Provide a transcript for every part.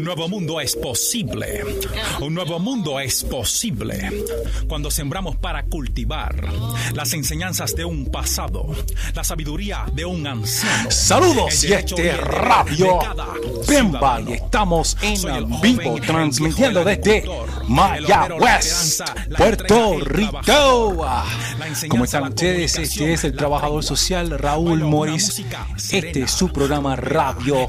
nuevo mundo es posible. Un nuevo mundo es posible cuando sembramos para cultivar las enseñanzas de un pasado, la sabiduría de un anciano. Saludos, y Radio Bemba, y estamos en vivo transmitiendo desde Mayagüez, Puerto Rico. ¿Cómo están ustedes? Este es el trabajador social Raúl Morris. Este es su programa Radio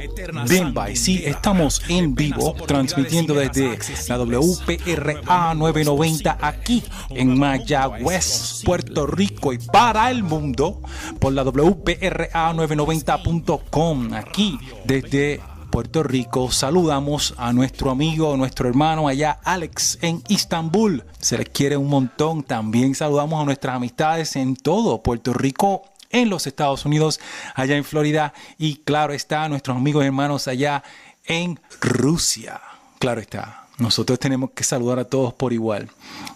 Bemba. Y sí, estamos en vivo transmitiendo desde la WPRA 990 aquí en Mayagüez, Puerto Rico, y para el mundo por la WPRA990.com aquí desde Puerto Rico. Saludamos a nuestro amigo, nuestro hermano allá, Alex, en Istambul. Se les quiere un montón. También saludamos a nuestras amistades en todo Puerto Rico, en los Estados Unidos, allá en Florida, y claro está, a nuestros amigos y hermanos allá en Rusia. Claro está, nosotros tenemos que saludar a todos por igual.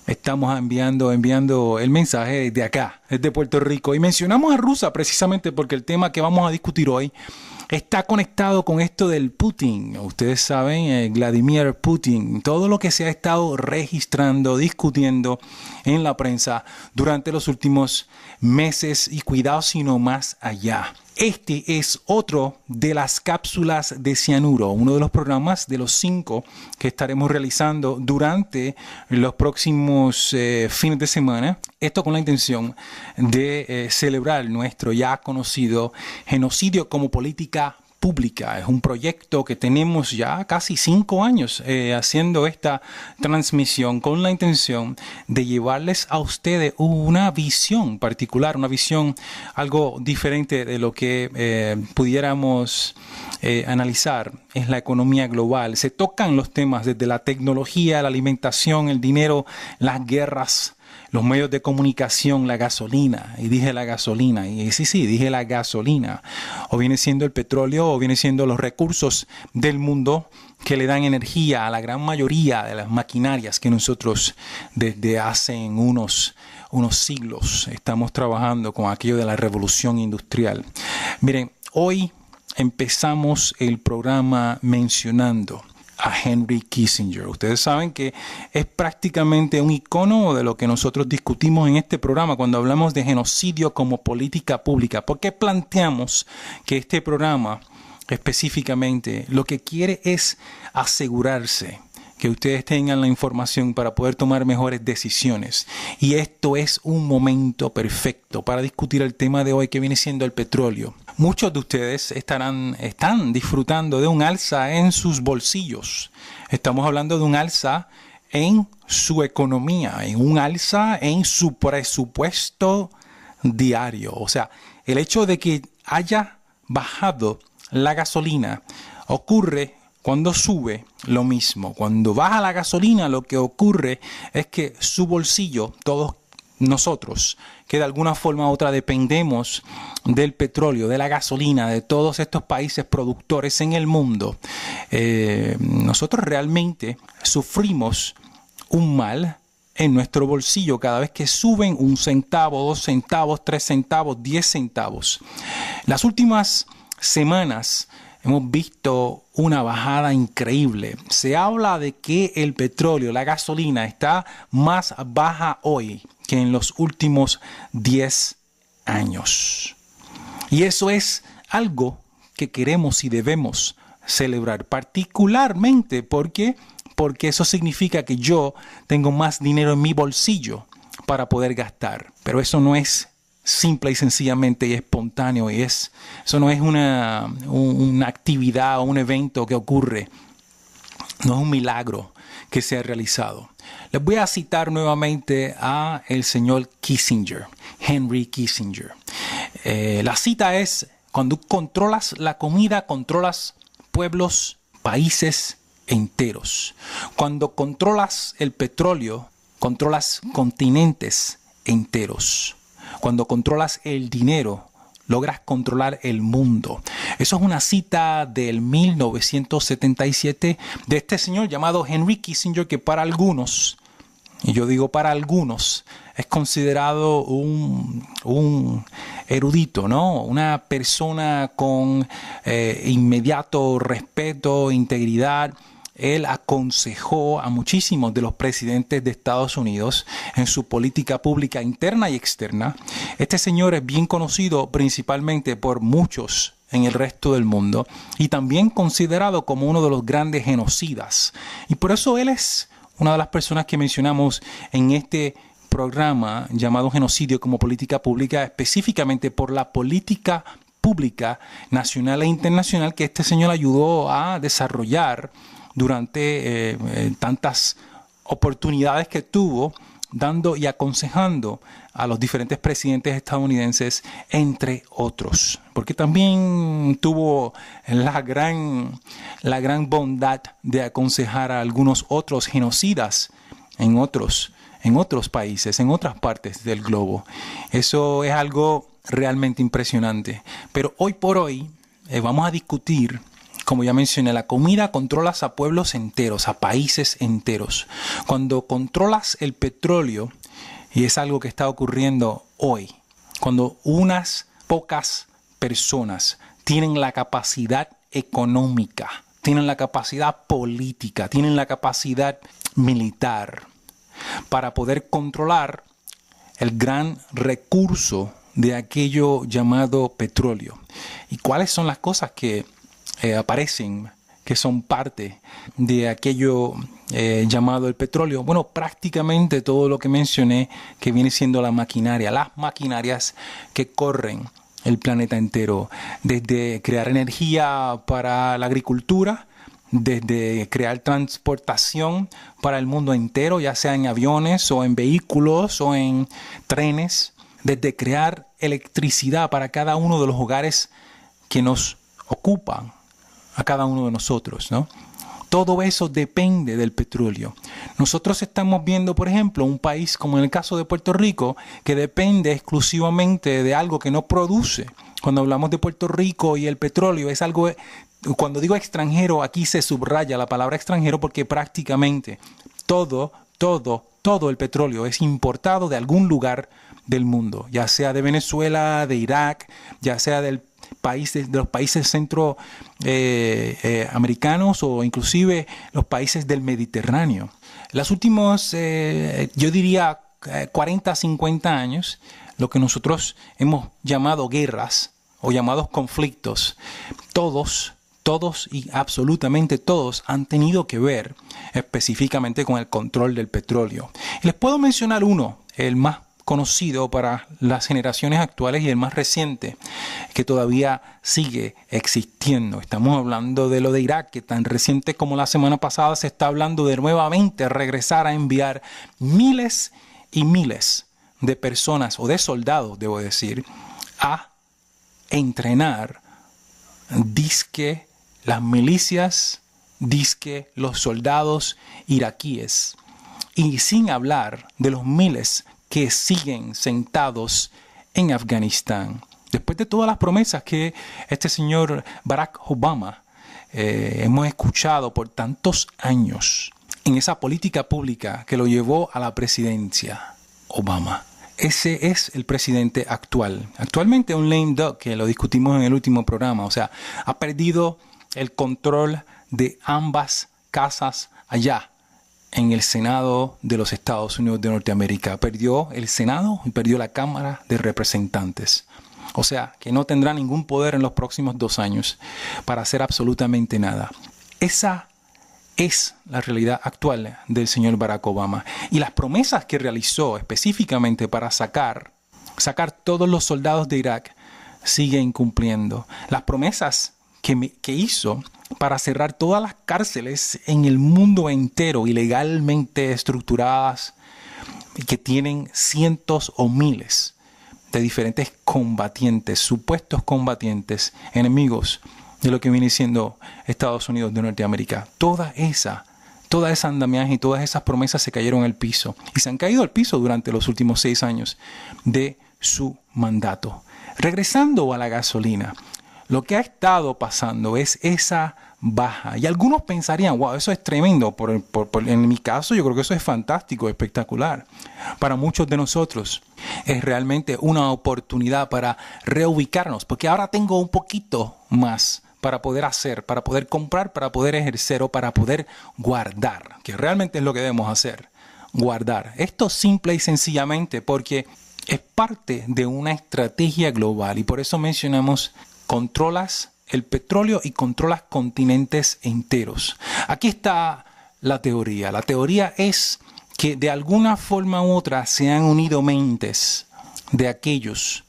Estamos enviando el mensaje desde acá, desde Puerto Rico. Y mencionamos a Rusia precisamente porque el tema que vamos a discutir hoy está conectado con esto del Putin. Ustedes saben, Vladimir Putin, todo lo que se ha estado registrando, discutiendo en la prensa durante los últimos meses, y cuidado si no más allá. Este es otro de las cápsulas de cianuro, uno de los programas de los 5 que estaremos realizando durante los próximos fines de semana. Esto con la intención de celebrar nuestro ya conocido genocidio como política pública. Es un proyecto que tenemos ya casi 5 años haciendo esta transmisión con la intención de llevarles a ustedes una visión particular, una visión algo diferente de lo que pudiéramos analizar en la economía global. Se tocan los temas desde la tecnología, la alimentación, el dinero, las guerras, los medios de comunicación, la gasolina. Y dije la gasolina. Y sí, dije la gasolina. O viene siendo el petróleo, o viene siendo los recursos del mundo que le dan energía a la gran mayoría de las maquinarias que nosotros desde hace unos siglos estamos trabajando con aquello de la revolución industrial. Miren, hoy empezamos el programa mencionando a Henry Kissinger. Ustedes saben que es prácticamente un icono de lo que nosotros discutimos en este programa cuando hablamos de genocidio como política pública. ¿Por qué planteamos que este programa específicamente lo que quiere es asegurarse que ustedes tengan la información para poder tomar mejores decisiones? Y esto es un momento perfecto para discutir el tema de hoy, que viene siendo el petróleo. Muchos de ustedes están disfrutando de un alza en sus bolsillos. Estamos hablando de un alza en su economía, en un alza en su presupuesto diario. O sea, el hecho de que haya bajado la gasolina ocurre cuando sube lo mismo. Cuando baja la gasolina, lo que ocurre es que su bolsillo, todos nosotros, que de alguna forma u otra dependemos del petróleo, de la gasolina, de todos estos países productores en el mundo, nosotros realmente sufrimos un mal en nuestro bolsillo cada vez que suben 1 centavo, 2 centavos, 3 centavos, 10 centavos. Las últimas semanas hemos visto una bajada increíble. Se habla de que el petróleo, la gasolina, está más baja hoy que en los últimos 10 años. Y eso es algo que queremos y debemos celebrar, particularmente porque eso significa que yo tengo más dinero en mi bolsillo para poder gastar. Pero eso no es simple y sencillamente y espontáneo, y eso no es una actividad o un evento que ocurre, no es un milagro que se ha realizado. Les voy a citar nuevamente a el señor Kissinger, Henry Kissinger. La cita es: cuando controlas la comida, controlas pueblos, países enteros. Cuando controlas el petróleo, controlas continentes enteros. Cuando controlas el dinero, logras controlar el mundo. Eso es una cita del 1977 de este señor llamado Henry Kissinger, que para algunos, y yo digo para algunos, es considerado un erudito, ¿no? Una persona con inmediato respeto, integridad, él aconsejó a muchísimos de los presidentes de Estados Unidos en su política pública interna y externa. Este señor es bien conocido principalmente por muchos en el resto del mundo y también considerado como uno de los grandes genocidas. Y por eso él es una de las personas que mencionamos en este programa llamado Genocidio como Política Pública, específicamente por la política pública nacional e internacional que este señor ayudó a desarrollar durante tantas oportunidades que tuvo, dando y aconsejando a los diferentes presidentes estadounidenses, entre otros. Porque también tuvo la gran bondad de aconsejar a algunos otros genocidas en otros países, en otras partes del globo. Eso es algo realmente impresionante. Pero hoy por hoy vamos a discutir, como ya mencioné, la comida controlas a pueblos enteros, a países enteros. Cuando controlas el petróleo, y es algo que está ocurriendo hoy, cuando unas pocas personas tienen la capacidad económica, tienen la capacidad política, tienen la capacidad militar para poder controlar el gran recurso de aquello llamado petróleo. ¿Y cuáles son las cosas que aparecen, que son parte de aquello llamado el petróleo? Bueno, prácticamente todo lo que mencioné, que viene siendo la maquinaria, las maquinarias que corren el planeta entero, desde crear energía para la agricultura, desde crear transportación para el mundo entero, ya sea en aviones o en vehículos o en trenes, desde crear electricidad para cada uno de los hogares que nos ocupan, a cada uno de nosotros, ¿no? Todo eso depende del petróleo. Nosotros estamos viendo, por ejemplo, un país como en el caso de Puerto Rico, que depende exclusivamente de algo que no produce. Cuando hablamos de Puerto Rico y el petróleo, es algo, cuando digo extranjero, aquí se subraya la palabra extranjero porque prácticamente todo el petróleo es importado de algún lugar del mundo, ya sea de Venezuela, de Irak, ya sea de los países centroamericanos o inclusive los países del Mediterráneo. Los últimos, yo diría, 40, 50 años, lo que nosotros hemos llamado guerras o llamados conflictos, todos y absolutamente todos han tenido que ver específicamente con el control del petróleo. Y les puedo mencionar uno, el más conocido para las generaciones actuales y el más reciente, que todavía sigue existiendo. Estamos hablando de lo de Irak, que tan reciente como la semana pasada se está hablando de nuevamente regresar a enviar miles y miles de personas, o de soldados, debo decir, a entrenar dizque las milicias, dizque los soldados iraquíes, y sin hablar de los miles que siguen sentados en Afganistán. Después de todas las promesas que este señor Barack Obama hemos escuchado por tantos años en esa política pública que lo llevó a la presidencia, Obama. Ese es el presidente actual. Actualmente un lame duck, que lo discutimos en el último programa. O sea, ha perdido el control de ambas casas allá en el Senado de los Estados Unidos de Norteamérica. Perdió el Senado y perdió la Cámara de Representantes. O sea, que no tendrá ningún poder en los próximos 2 años para hacer absolutamente nada. Esa es la realidad actual del señor Barack Obama. Y las promesas que realizó específicamente para sacar todos los soldados de Irak sigue incumpliendo. Las promesas que hizo para cerrar todas las cárceles en el mundo entero, ilegalmente estructuradas, que tienen cientos o miles de diferentes combatientes, supuestos combatientes, enemigos de lo que viene siendo Estados Unidos de Norteamérica. Toda esa andamiaje y todas esas promesas se cayeron al piso. Y se han caído al piso durante los últimos 6 años de su mandato. Regresando a la gasolina, lo que ha estado pasando es esa baja. Y algunos pensarían, wow, eso es tremendo. En mi caso, yo creo que eso es fantástico, espectacular. Para muchos de nosotros es realmente una oportunidad para reubicarnos, porque ahora tengo un poquito más para poder hacer, para poder comprar, para poder ejercer o para poder guardar, que realmente es lo que debemos hacer, guardar. Esto simple y sencillamente porque es parte de una estrategia global y por eso mencionamos controlas el petróleo y controlas continentes enteros. Aquí está la teoría. La teoría es que de alguna forma u otra se han unido mentes de aquellos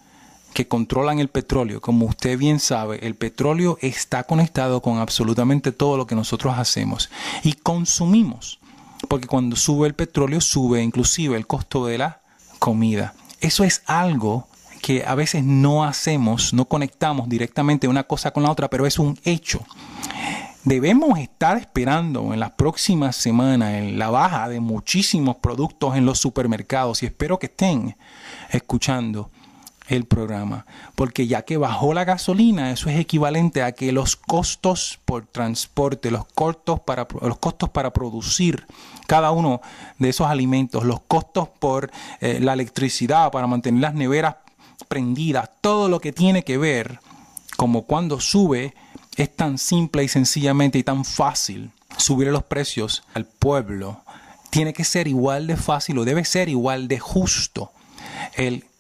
que controlan el petróleo. Como usted bien sabe, el petróleo está conectado con absolutamente todo lo que nosotros hacemos y consumimos, porque cuando sube el petróleo sube inclusive el costo de la comida. Eso es algo que a veces no hacemos, no conectamos directamente una cosa con la otra, pero es un hecho. Debemos estar esperando en las próximas semanas en la baja de muchísimos productos en los supermercados y espero que estén escuchando el programa, porque ya que bajó la gasolina, eso es equivalente a que los costos por transporte, los costos para producir cada uno de esos alimentos, los costos por la electricidad para mantener las neveras prendidas, todo lo que tiene que ver como cuando sube, es tan simple y sencillamente y tan fácil subir los precios al pueblo. Tiene que ser igual de fácil o debe ser igual de justo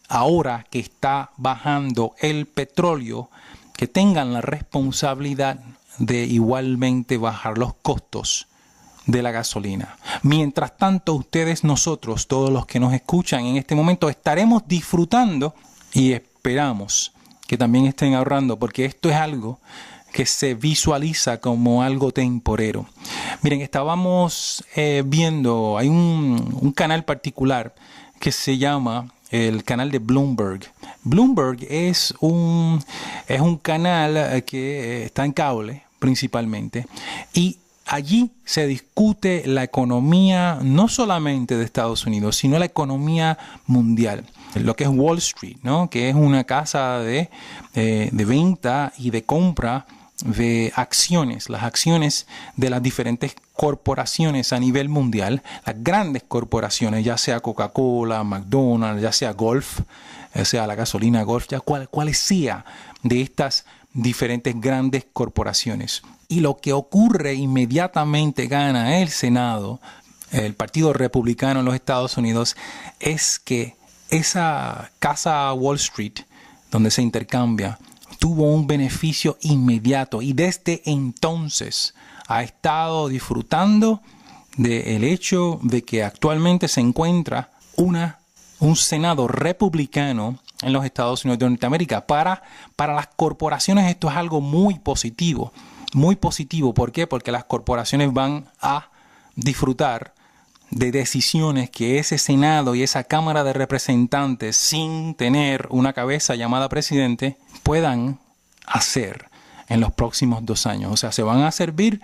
ahora que está bajando el petróleo, que tengan la responsabilidad de igualmente bajar los costos de la gasolina. Mientras tanto, nosotros, todos los que nos escuchan en este momento, estaremos disfrutando y esperamos que también estén ahorrando, porque esto es algo que se visualiza como algo temporero. Miren, estábamos viendo, hay un canal particular que se llama el canal de Bloomberg. Bloomberg es un canal que está en cable principalmente y allí se discute la economía no solamente de Estados Unidos, sino la economía mundial. Lo que es Wall Street, ¿no? Que es una casa de venta y de compra de acciones, las acciones de las diferentes corporaciones a nivel mundial, las grandes corporaciones, ya sea Coca-Cola, McDonald's, ya sea Gulf, ya sea la gasolina Gulf, ya cuales sea de estas diferentes grandes corporaciones. Y lo que ocurre inmediatamente gana el Senado, el Partido Republicano en los Estados Unidos, es que esa casa Wall Street, donde se intercambia, tuvo un beneficio inmediato y desde entonces ha estado disfrutando del hecho de que actualmente se encuentra un Senado republicano en los Estados Unidos de Norteamérica. Para las corporaciones esto es algo muy positivo. Muy positivo. ¿Por qué? Porque las corporaciones van a disfrutar de decisiones que ese Senado y esa Cámara de Representantes, sin tener una cabeza llamada presidente, puedan hacer en los próximos 2 años. O sea, se van a servir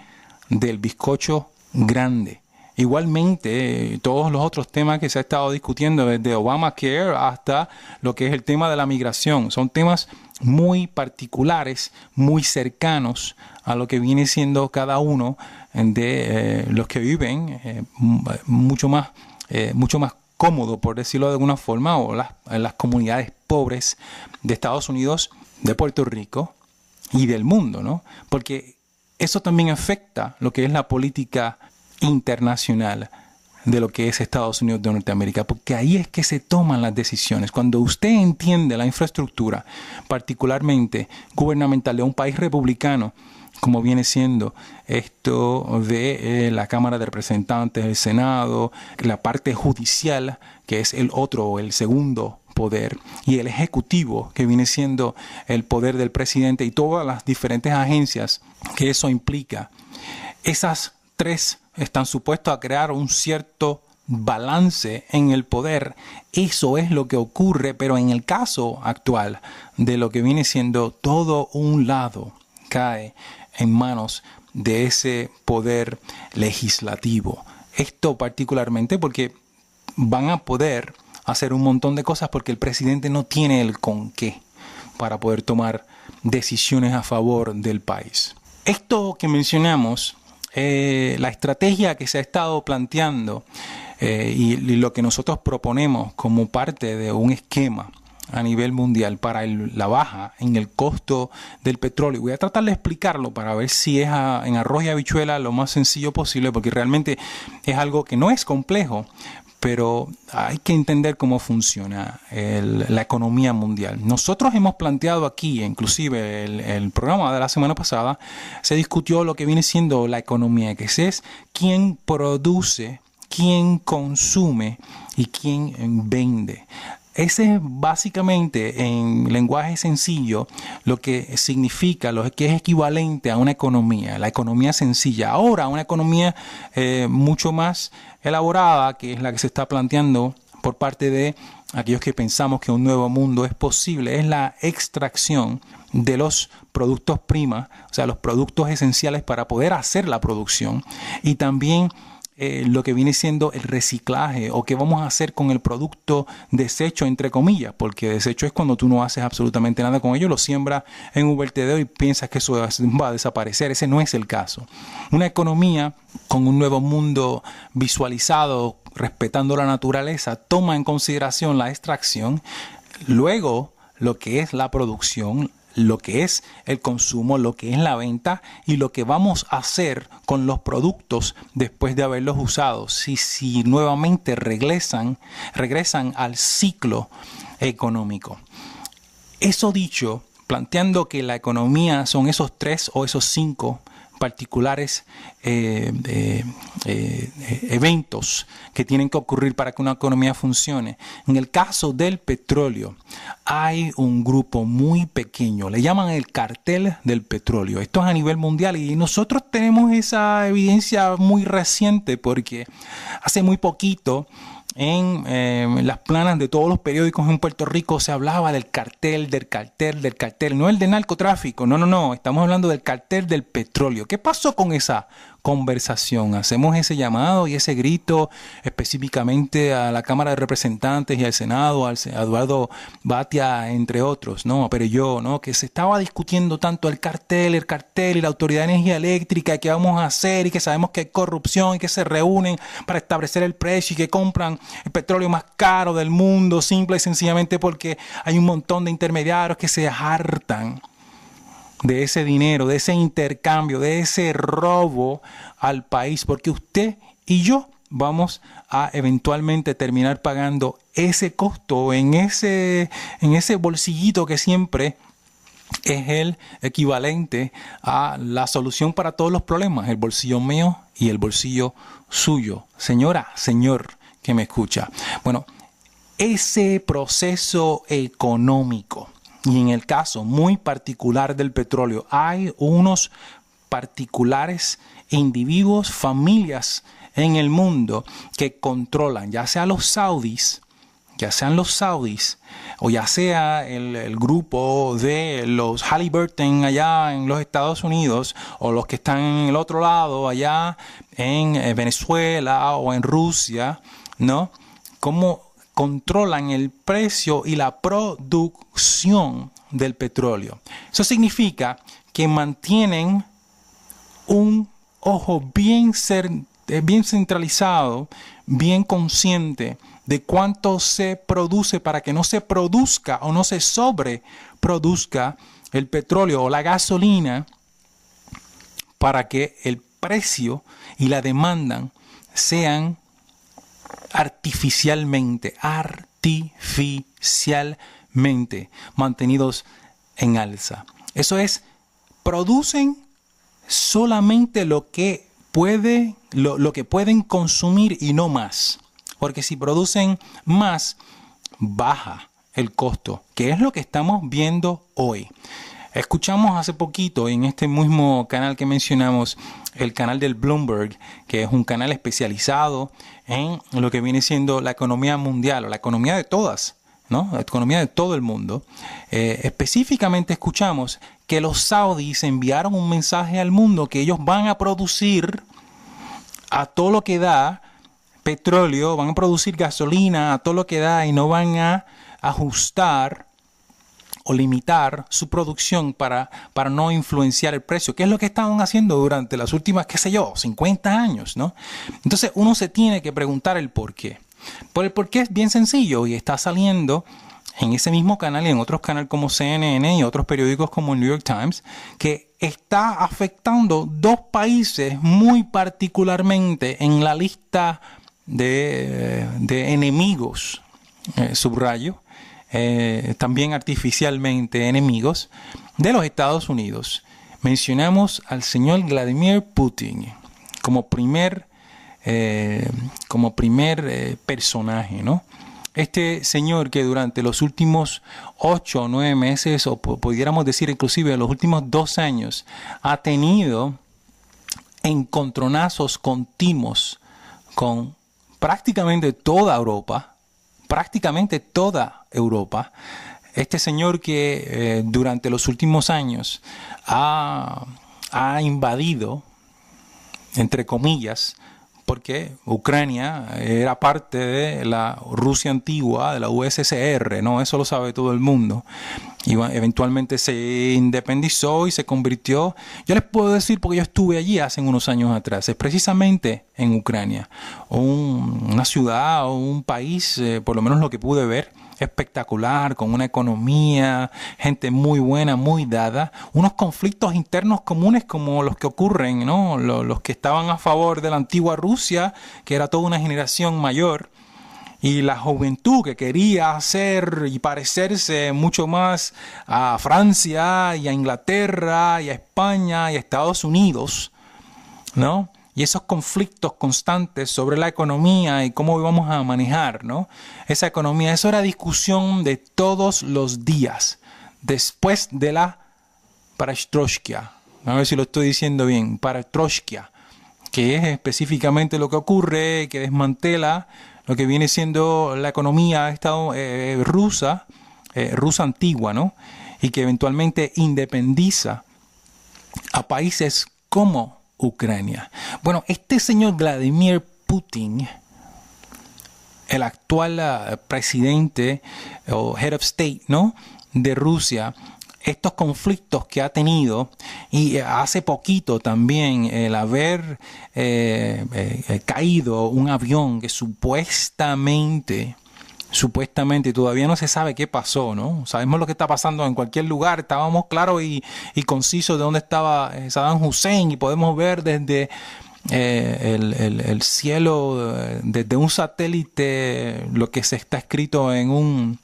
del bizcocho grande. Igualmente, todos los otros temas que se ha estado discutiendo, desde Obamacare hasta lo que es el tema de la migración, son temas muy particulares, muy cercanos a lo que viene siendo cada uno de los que viven mucho más cómodo, por decirlo de alguna forma, o las comunidades pobres de Estados Unidos, de Puerto Rico y del mundo, ¿no? Porque eso también afecta lo que es la política internacional de lo que es Estados Unidos de Norteamérica, porque ahí es que se toman las decisiones. Cuando usted entiende la infraestructura, particularmente gubernamental de un país republicano, como viene siendo esto de la Cámara de Representantes, el Senado, la parte judicial, que es el segundo poder, y el ejecutivo, que viene siendo el poder del presidente, y todas las diferentes agencias que eso implica. Esas 3 están supuestos a crear un cierto balance en el poder. Eso es lo que ocurre, pero en el caso actual de lo que viene siendo todo un lado cae en manos de ese poder legislativo. Esto particularmente porque van a poder hacer un montón de cosas porque el presidente no tiene el con qué para poder tomar decisiones a favor del país. Esto que mencionamos, la estrategia que se ha estado planteando y lo que nosotros proponemos como parte de un esquema a nivel mundial para la baja en el costo del petróleo. Voy a tratar de explicarlo para ver si es en arroz y habichuela lo más sencillo posible, porque realmente es algo que no es complejo, pero hay que entender cómo funciona la economía mundial. Nosotros hemos planteado aquí, inclusive el programa de la semana pasada, se discutió lo que viene siendo la economía, que es quién produce, quién consume y quién vende. Ese es básicamente, en lenguaje sencillo, lo que significa, lo que es equivalente a una economía, la economía sencilla. Ahora, una economía mucho más elaborada, que es la que se está planteando por parte de aquellos que pensamos que un nuevo mundo es posible, es la extracción de los productos primas, o sea, los productos esenciales para poder hacer la producción, y también lo que viene siendo el reciclaje, o qué vamos a hacer con el producto desecho, entre comillas, porque desecho es cuando tú no haces absolutamente nada con ello, lo siembras en un vertedero y piensas que eso va a desaparecer. Ese no es el caso. Una economía con un nuevo mundo visualizado, respetando la naturaleza, toma en consideración la extracción, luego lo que es la producción, lo que es el consumo, lo que es la venta y lo que vamos a hacer con los productos después de haberlos usado. Si nuevamente regresan al ciclo económico. Eso dicho, planteando que la economía son esos 3 o esos 5 particulares eventos que tienen que ocurrir para que una economía funcione. En el caso del petróleo, hay un grupo muy pequeño, le llaman el cartel del petróleo. Esto es a nivel mundial y nosotros tenemos esa evidencia muy reciente porque hace muy poquito en las planas de todos los periódicos en Puerto Rico se hablaba del cartel, no el de narcotráfico, no, estamos hablando del cartel del petróleo. ¿Qué pasó con esa conversación? Hacemos ese llamado y ese grito específicamente a la Cámara de Representantes y al Senado, a Eduardo Batia, entre otros, que se estaba discutiendo tanto el cartel y la Autoridad de Energía Eléctrica, y qué vamos a hacer, y que sabemos que hay corrupción y que se reúnen para establecer el precio y que compran el petróleo más caro del mundo, simple y sencillamente porque hay un montón de intermediarios que se hartan de ese dinero, de ese intercambio, de ese robo al país, porque usted y yo vamos a eventualmente terminar pagando ese costo en ese bolsillito que siempre es el equivalente a la solución para todos los problemas, el bolsillo mío y el bolsillo suyo. Señora, señor que me escucha. Bueno, ese proceso económico, y en el caso muy particular del petróleo, hay unos particulares individuos, familias en el mundo que controlan, ya sean los saudis, o ya sea el grupo de los Halliburton allá en los Estados Unidos, o los que están en el otro lado, allá en Venezuela o en Rusia, ¿no? Cómo controlan el precio y la producción del petróleo. Eso significa que mantienen un ojo bien centralizado, bien consciente de cuánto se produce para que no se produzca o no se sobreproduzca el petróleo o la gasolina, para que el precio y la demanda sean artificialmente mantenidos en alza. Eso es, producen solamente lo que pueden consumir y no más. Porque si producen más, baja el costo, que es lo que estamos viendo hoy. Escuchamos hace poquito en este mismo canal que mencionamos, el canal del Bloomberg, que es un canal especializado en lo que viene siendo la economía mundial, o la economía de todas, ¿no? La economía de todo el mundo. Específicamente escuchamos que los saudíes enviaron un mensaje al mundo que ellos van a producir a todo lo que da petróleo, van a producir gasolina a todo lo que da y no van a ajustar o limitar su producción para no influenciar el precio, que es lo que estaban haciendo durante las últimas, 50 años, ¿no? Entonces uno se tiene que preguntar el por qué. El por qué es bien sencillo y está saliendo en ese mismo canal y en otros canales como CNN y otros periódicos como el New York Times, que está afectando dos países muy particularmente en la lista de enemigos, subrayo, también artificialmente enemigos de los Estados Unidos. Mencionamos al señor Vladimir Putin como primer personaje, ¿no? Este señor que durante los últimos 8 o 9 meses, o pudiéramos decir inclusive los últimos 2 años, ha tenido encontronazos continuos con prácticamente toda Europa. Este señor que durante los últimos años ha invadido, entre comillas, porque Ucrania era parte de la Rusia antigua, de la USSR, ¿no? Eso lo sabe todo el mundo. Y eventualmente se independizó y se convirtió, yo les puedo decir porque yo estuve allí hace unos años atrás, es precisamente en Ucrania, una ciudad o un país, por lo menos lo que pude ver, espectacular, con una economía, gente muy buena, muy dada, unos conflictos internos comunes como los que ocurren, ¿no? Los que estaban a favor de la antigua Rusia, que era toda una generación mayor, y la juventud que quería hacer y parecerse mucho más a Francia y a Inglaterra y a España y a Estados Unidos, ¿no? Y esos conflictos constantes sobre la economía y cómo íbamos a manejar, ¿no? Esa economía, eso era discusión de todos los días, después de la Perestroika. A ver si lo estoy diciendo bien, Perestroika, que es específicamente lo que ocurre, que desmantela lo que viene siendo la economía rusa antigua, ¿no? Y que eventualmente independiza a países como Ucrania. Bueno, este señor Vladimir Putin, el actual presidente o head of state, ¿no?, de Rusia, estos conflictos que ha tenido, y hace poquito también el haber caído un avión que supuestamente todavía no se sabe qué pasó, ¿no? Sabemos lo que está pasando en cualquier lugar. Estábamos claros y concisos de dónde estaba Saddam Hussein, y podemos ver desde el cielo, desde un satélite, lo que se está escrito en un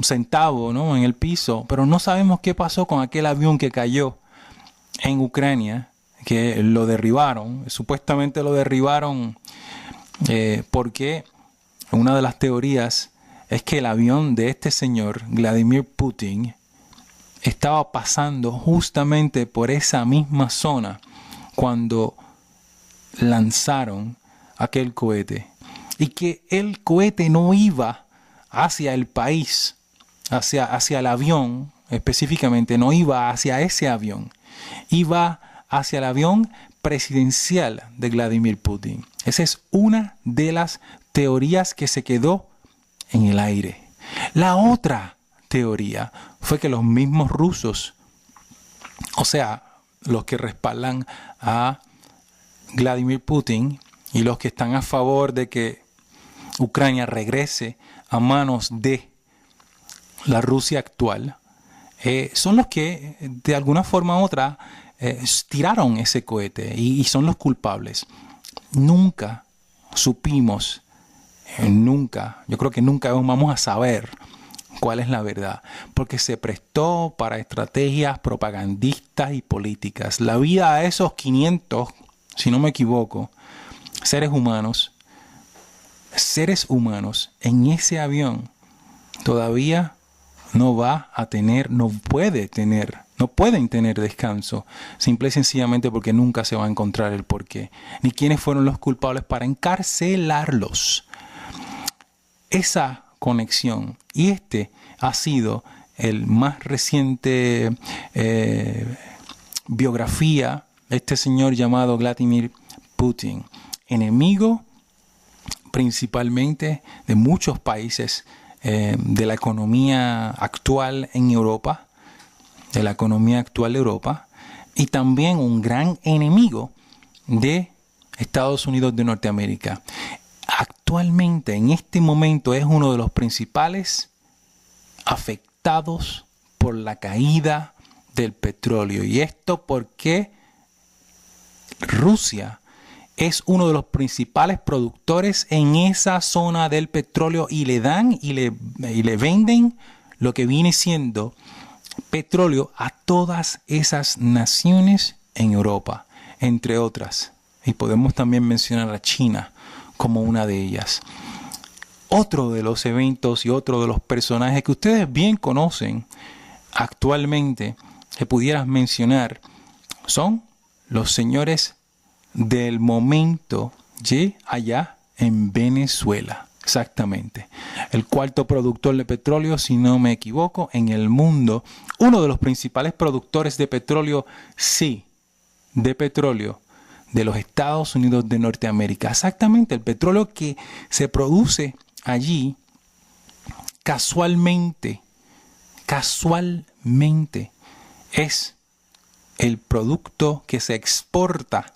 centavo, ¿no?, en el piso. Pero no sabemos qué pasó con aquel avión que cayó en Ucrania, que lo derribaron. Supuestamente lo derribaron porque una de las teorías es que el avión de este señor, Vladimir Putin, estaba pasando justamente por esa misma zona cuando lanzaron aquel cohete. Y que el cohete no iba hacia el país, hacia el avión específicamente, no iba hacia ese avión. Iba hacia el avión presidencial de Vladimir Putin. Esa es una de las teorías que se quedó en el aire. La otra teoría fue que los mismos rusos, o sea, los que respaldan a Vladimir Putin y los que están a favor de que Ucrania regrese a manos de la Rusia actual, son los que de alguna forma u otra tiraron ese cohete y son los culpables. Nunca supimos, yo creo que nunca vamos a saber cuál es la verdad, porque se prestó para estrategias propagandistas y políticas. La vida de esos 500, si no me equivoco, seres humanos en ese avión todavía no pueden tener descanso, simple y sencillamente porque nunca se va a encontrar el porqué, ni quiénes fueron los culpables para encarcelarlos. Esa conexión, y ha sido el más reciente biografía de este señor llamado Vladimir Putin, enemigo principalmente de muchos países de la economía actual en Europa, y también un gran enemigo de Estados Unidos de Norteamérica. Actualmente, en este momento, es uno de los principales afectados por la caída del petróleo. Y esto porque Rusia es uno de los principales productores en esa zona del petróleo y le dan y le venden lo que viene siendo petróleo a todas esas naciones en Europa, entre otras. Y podemos también mencionar a China como una de ellas. Otro de los eventos y otro de los personajes que ustedes bien conocen actualmente, que pudieras mencionar, son los señores del momento allá en Venezuela. Exactamente. El cuarto productor de petróleo, si no me equivoco, en el mundo. Uno de los principales productores de petróleo, de petróleo de los Estados Unidos de Norteamérica. Exactamente, el petróleo que se produce allí casualmente es el producto que se exporta.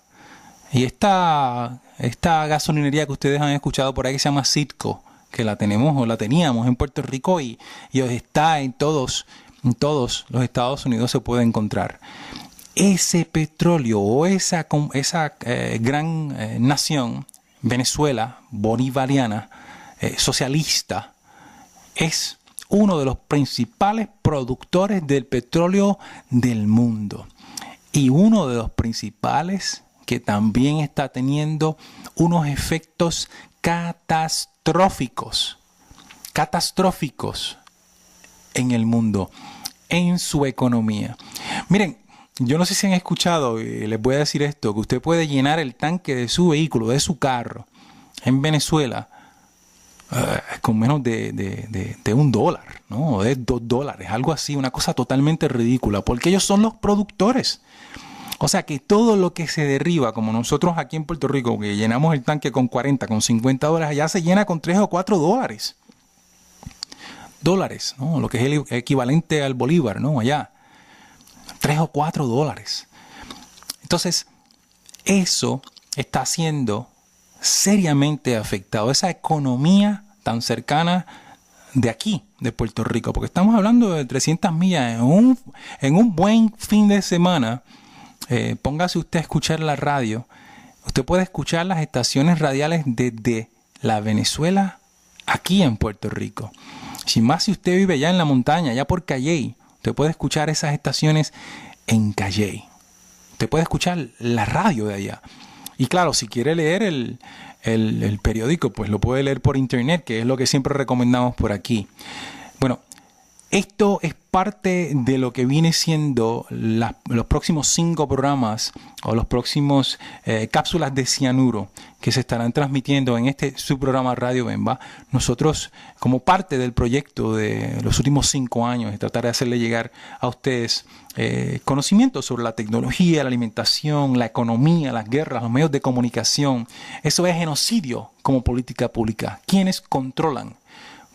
Y esta gasolinería que ustedes han escuchado por ahí, que se llama Citgo, que la teníamos en Puerto Rico y está en todos los Estados Unidos, se puede encontrar. Ese petróleo o esa gran nación, Venezuela, bolivariana, socialista, es uno de los principales productores del petróleo del mundo. Y uno de los principales que también está teniendo unos efectos catastróficos en el mundo, en su economía. Miren, yo no sé si han escuchado, y les voy a decir esto, que usted puede llenar el tanque de su vehículo, de su carro, en Venezuela, con menos de $1, ¿no? O de $2, algo así, una cosa totalmente ridícula, porque ellos son los productores. O sea que todo lo que se derriba, como nosotros aquí en Puerto Rico, que llenamos el tanque con 40, con $50, allá se llena con $3 o $4. Dólares, ¿no? Lo que es el equivalente al bolívar, ¿no? Allá. $3 o $4. Entonces, eso está siendo seriamente afectado. Esa economía tan cercana de aquí, de Puerto Rico. Porque estamos hablando de 300 millas en un buen fin de semana. Póngase usted a escuchar la radio. Usted puede escuchar las estaciones radiales desde la Venezuela aquí en Puerto Rico. Sin más, si usted vive allá en la montaña, allá por Calley, usted puede escuchar esas estaciones en Calley. Usted puede escuchar la radio de allá. Y claro, si quiere leer el periódico, pues lo puede leer por internet, que es lo que siempre recomendamos por aquí. Bueno, esto es parte de lo que viene siendo los próximos 5 programas o los próximos cápsulas de cianuro que se estarán transmitiendo en su programa Radio Bemba. Nosotros, como parte del proyecto de los últimos 5 años, de tratar de hacerle llegar a ustedes conocimientos sobre la tecnología, la alimentación, la economía, las guerras, los medios de comunicación. Eso es genocidio como política pública. ¿Quiénes controlan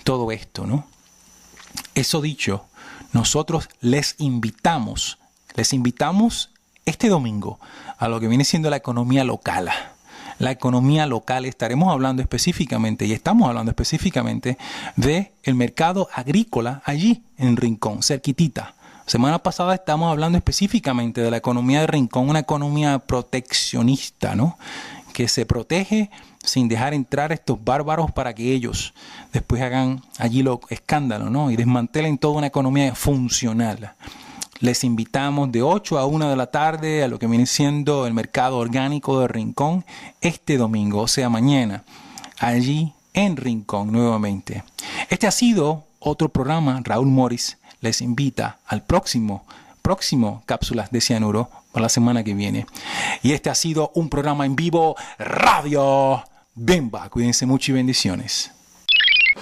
todo esto, no? Eso dicho, nosotros les invitamos este domingo a lo que viene siendo la economía local. La economía local, estaremos hablando específicamente y estamos hablando específicamente del mercado agrícola allí en Rincón, cerquitita. Semana pasada estamos hablando específicamente de la economía de Rincón, una economía proteccionista, ¿no? Que se protege sin dejar entrar estos bárbaros para que ellos después hagan allí los escándalos, ¿no? Y desmantelen toda una economía funcional. Les invitamos de 8 a 1 de la tarde a lo que viene siendo el mercado orgánico de Rincón este domingo, o sea mañana, allí en Rincón nuevamente. Este ha sido otro programa. Raúl Morris les invita al próximo Cápsulas de Cianuro para la semana que viene. Y este ha sido un programa en vivo Radio Bemba. Cuídense mucho y bendiciones.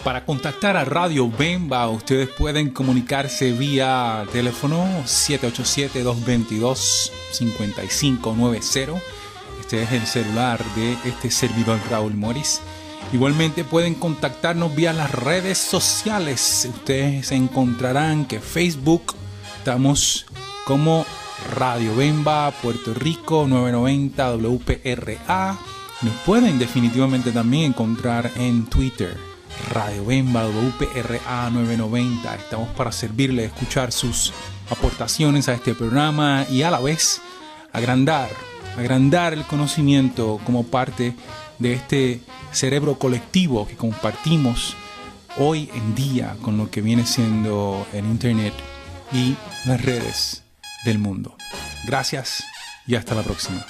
Para contactar a Radio Bemba, ustedes pueden comunicarse vía teléfono 787-222-5590. Este es el celular de este servidor Raúl Morris. Igualmente pueden contactarnos vía las redes sociales. Ustedes encontrarán que Facebook estamos como Radio Bemba Puerto Rico 990 WPRA. Nos pueden definitivamente también encontrar en Twitter Radio Bemba, WPRA 990. Estamos para servirle, escuchar sus aportaciones a este programa y a la vez agrandar el conocimiento como parte de este cerebro colectivo que compartimos hoy en día con lo que viene siendo el Internet y las redes del mundo. Gracias y hasta la próxima.